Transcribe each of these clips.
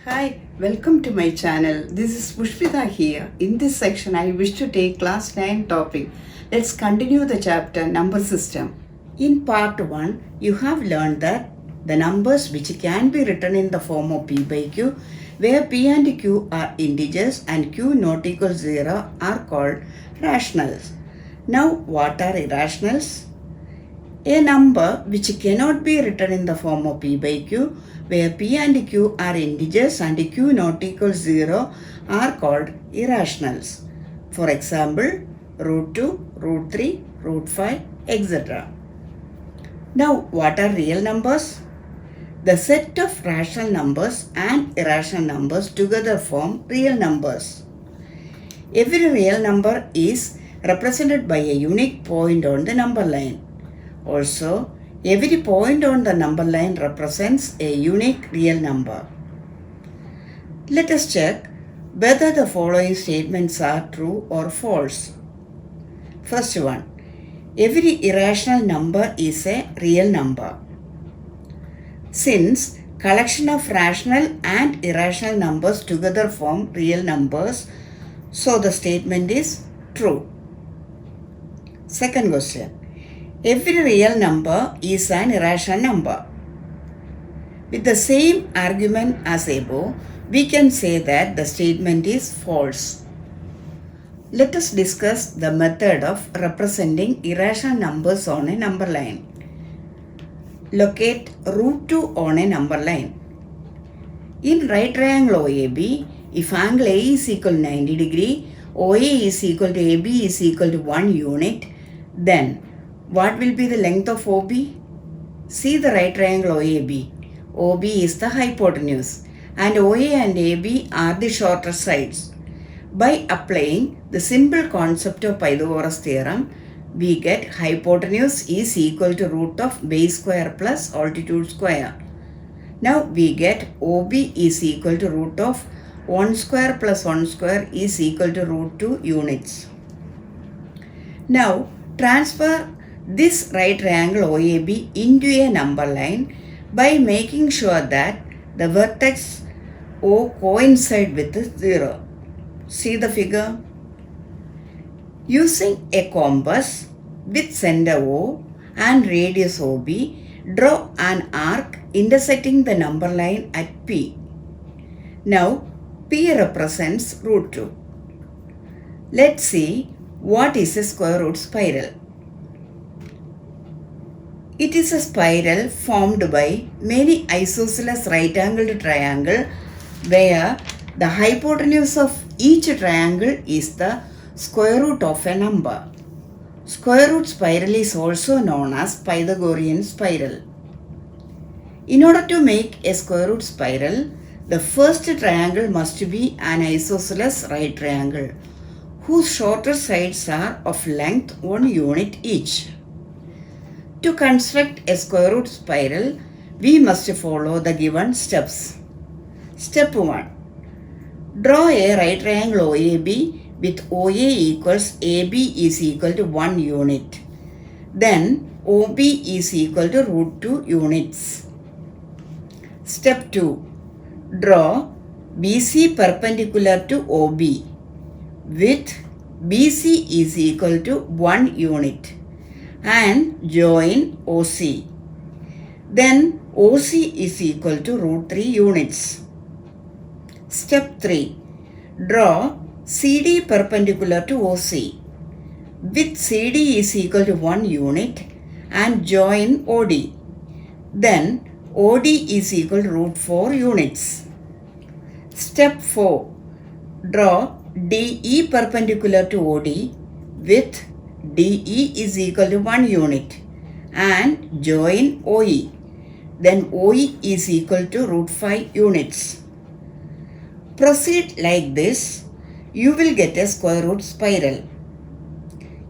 Hi, welcome to my channel. This is Pushpita here. In this section, I wish to take class 9 topic. Let's continue the chapter number system. In part 1, you have learned that the numbers which can be written in the form of p by q, where p and q are integers and q not equal 0 are called rationals. Now, what are irrationals? A number which cannot be written in the form of p by q, where p and q are integers and q not equal 0 are called irrationals. For example, root 2, root 3, root 5, etc. Now, what are real numbers? The set of rational numbers and irrational numbers together form real numbers. Every real number is represented by a unique point on the number line. Also, every point on the number line represents a unique real number. Let us check whether the following statements are true or false. First one, every irrational number is a real number. Since collection of rational and irrational numbers together form real numbers, so the statement is true. Second question, every real number is an irrational number. With the same argument as above, we can say that the statement is false. Let us discuss the method of representing irrational numbers on a number line. Locate root 2 on a number line. In right triangle OAB, if angle A is equal to 90 degree, OA is equal to AB is equal to 1 unit, then what will be the length of OB? See the right triangle OAB. OB is the hypotenuse and OA and AB are the shorter sides. By applying the simple concept of Pythagoras theorem, we get hypotenuse is equal to root of base square plus altitude square. Now we get OB is equal to root of 1 square plus 1 square is equal to root 2 units. Now transfer this right triangle OAB into a number line by making sure that the vertex O coincide with 0. See the figure. Using a compass with center O and radius OB, draw an arc intersecting the number line at P. Now P represents root 2. Let's see what is a square root spiral. It is a spiral formed by many isosceles right-angled triangles where the hypotenuse of each triangle is the square root of a number. Square root spiral is also known as Pythagorean spiral. In order to make a square root spiral, the first triangle must be an isosceles right triangle whose shorter sides are of length 1 unit each. To construct a square root spiral, we must follow the given steps. Step 1. Draw a right triangle OAB with OA equals AB is equal to 1 unit. Then OB is equal to root 2 units. Step 2. Draw BC perpendicular to OB with BC is equal to 1 unit and join OC. Then OC is equal to root 3 units. Step 3. Draw CD perpendicular to OC with CD is equal to 1 unit and join OD. Then OD is equal to root 4 units. Step 4. Draw DE perpendicular to OD with DE is equal to 1 unit and join OE. Then OE is equal to root 5 units. Proceed like this, you will get a square root spiral.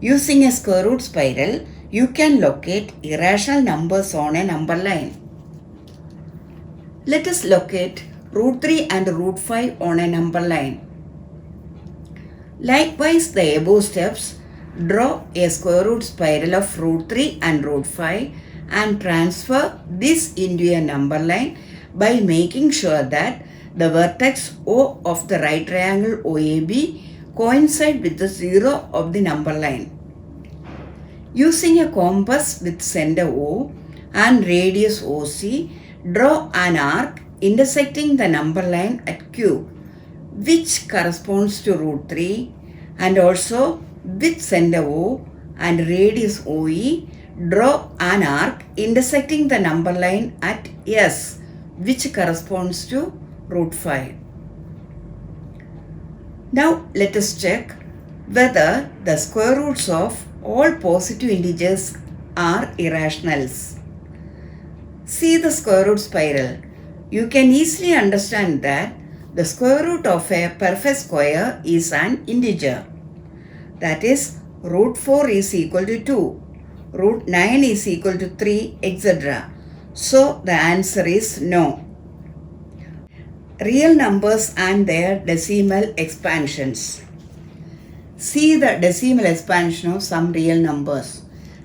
Using a square root spiral, you can locate irrational numbers on a number line. Let us locate root 3 and root 5 on a number line. Likewise, the above steps, draw a square root spiral of root 3 and root 5 and transfer this into a number line by making sure that the vertex O of the right triangle OAB coincide with the 0 of the number line. Using a compass with center O and radius OC, draw an arc intersecting the number line at Q, which corresponds to root 3, and also with center O and radius OE, draw an arc intersecting the number line at S, which corresponds to root 5. Now let us check whether the square roots of all positive integers are irrationals. See the square root spiral. You can easily understand that the square root of a perfect square is an integer. That is, root 4 is equal to 2, root 9 is equal to 3, etc. So the answer is no. Real numbers and their decimal expansions. See the decimal expansion of some real numbers.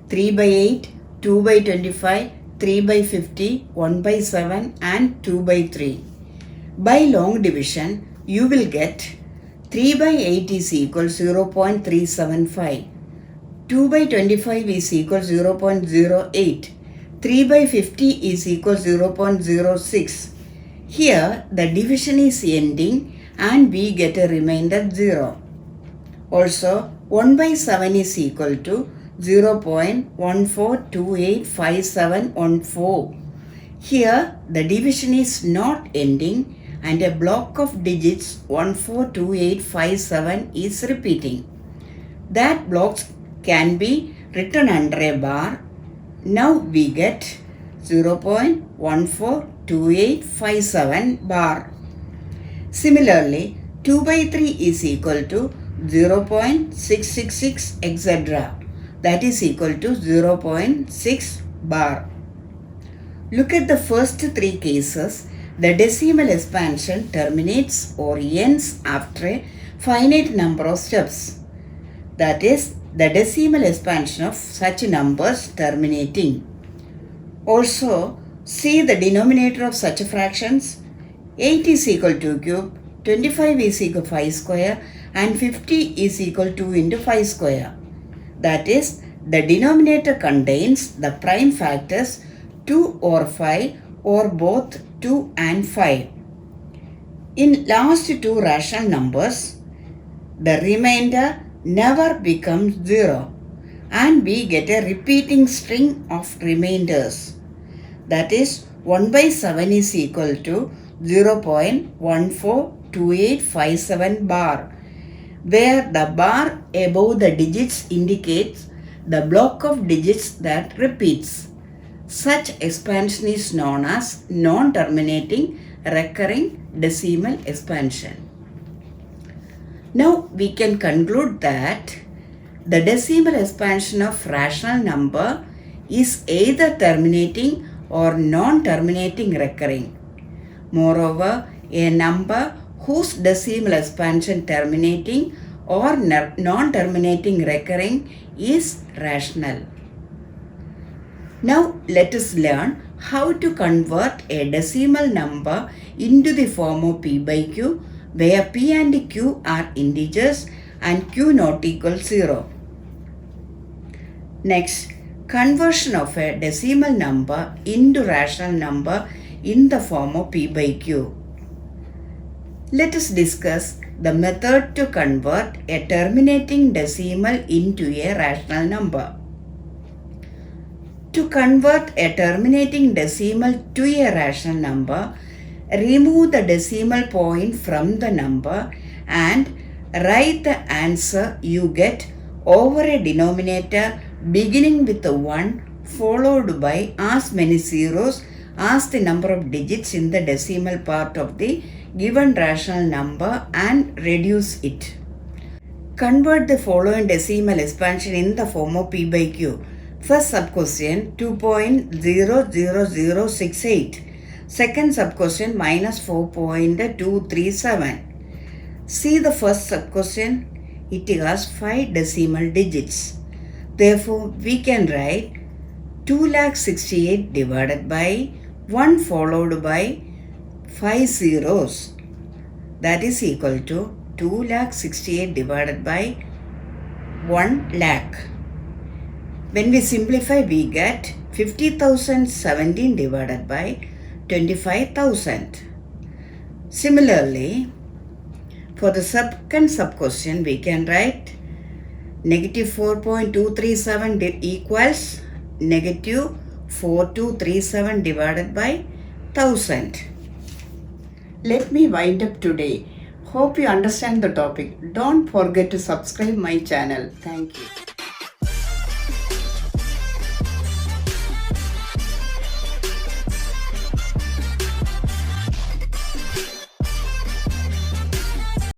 3 by 8, 2 by 25, 3 by 50, 1 by 7 and 2 by 3. By long division, you will get 3 by 8 is equal 0.375. 2 by 25 is equal 0.08. 3 by 50 is equal 0.06. Here, the division is ending and we get a remainder 0. Also, 1 by 7 is equal to 0.14285714. Here, the division is not ending and a block of digits 142857 is repeating. That block can be written under a bar. Now we get 0.142857 bar. Similarly, 2 by 3 is equal to 0.666 etc. That is equal to 0.6 bar. Look at the first three cases. The decimal expansion terminates or ends after a finite number of steps. That is, the decimal expansion of such numbers terminating. Also, see the denominator of such fractions. 8 is equal to 2 cube, 25 is equal to 5 square and 50 is equal to 2 into 5 square. That is, the denominator contains the prime factors 2 or 5 or both 2 and 5. In last two rational numbers, the remainder never becomes 0 and we get a repeating string of remainders. That is, 1 by 7 is equal to 0.142857 bar, where the bar above the digits indicates the block of digits that repeats. Such expansion is known as non-terminating recurring decimal expansion. Now we can conclude that the decimal expansion of rational number is either terminating or non-terminating recurring. Moreover, a number whose decimal expansion terminating or non-terminating recurring is rational. Now let us learn how to convert a decimal number into the form of p by q, where p and q are integers and q not equal 0. Next, conversion of a decimal number into rational number in the form of p by q. Let us discuss the method to convert a terminating decimal into a rational number. To convert a terminating decimal to a rational number, remove the decimal point from the number and write the answer you get over a denominator beginning with a 1 followed by as many zeros as the number of digits in the decimal part of the given rational number and reduce it. Convert the following decimal expansion in the form of p by q. First sub-question 2.00068. Second sub-question minus 4.237. See the first sub-question. It has 5 decimal digits. Therefore, we can write 2,68,000 divided by 1 followed by 5 zeros. that is equal to 2,68,000 divided by 1 lakh. When we simplify, we get 50,017 divided by 25,000. Similarly, for the second sub-question, we can write negative 4.237 equals negative 4237 divided by 1000. Let me wind up today. Hope you understand the topic. Don't forget to subscribe my channel. Thank you.